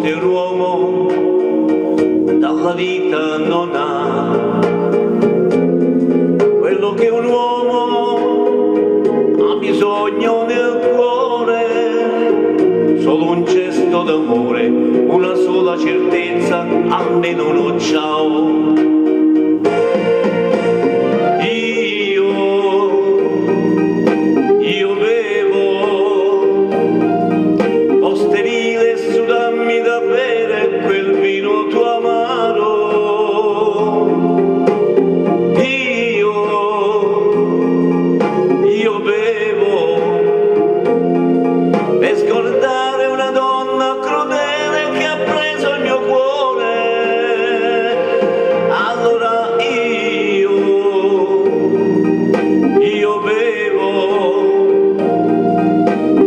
volte un uomo dalla vita non ha quello che un uomo ha bisogno nel cuore, solo un gesto d'amore, una sola certezza, almeno uno ciao. Io bevo, ho sterile su dammi da bere quel vino tuo amaro. Io bevo per scordare una donna crudele che ha preso il mio cuore. Allora io bevo.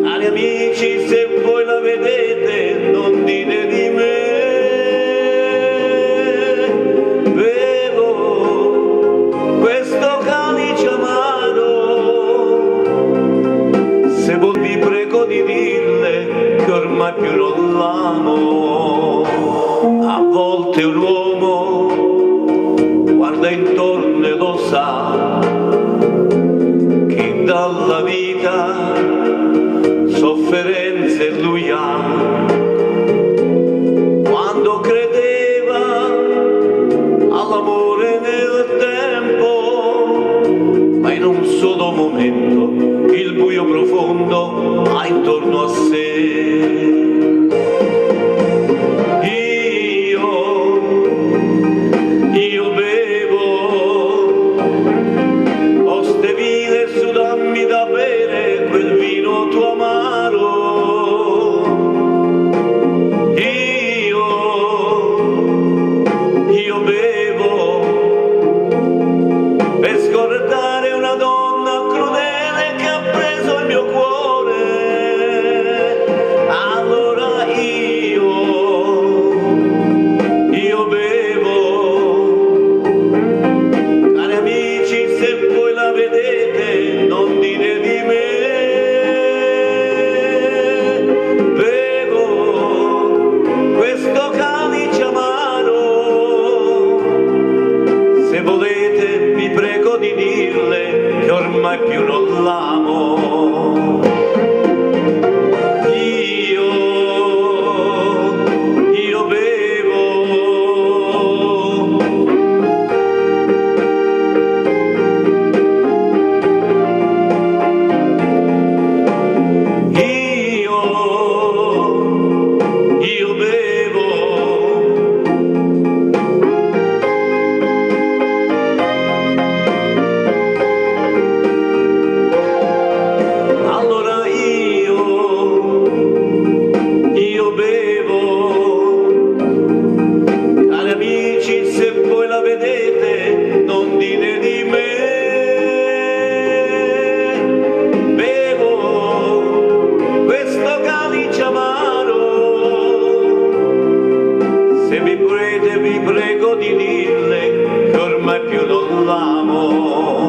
Cari amici, se voi la vedete non dite di me. Bevo questo calice amaro, se voi vi prego di dirle che ormai più non l'amo. A volte un uomo guarda intorno e lo sa che dalla vita sofferenze lui ha. Quando credeva all'amore nel tempo, ma in un solo momento il buio profondo ha intorno a sé. Io bevo, ho stevile su dammi da bere quel vino tuo amaro. Io bevo per scordare una donna crudele che ha preso il mio cuore. Allora io bevo. Cari amici, se voi la vedete non dite di me. Bevo questo calice amaro, se volete vi prego di dirle che ormai più non l'amo. Io bevo. Io bevo. Allora io bevo. Cari amici, se voi la vedete non dite di me. Bevo questo calice amaro, se vi prego di dirle che ormai più non l'amo.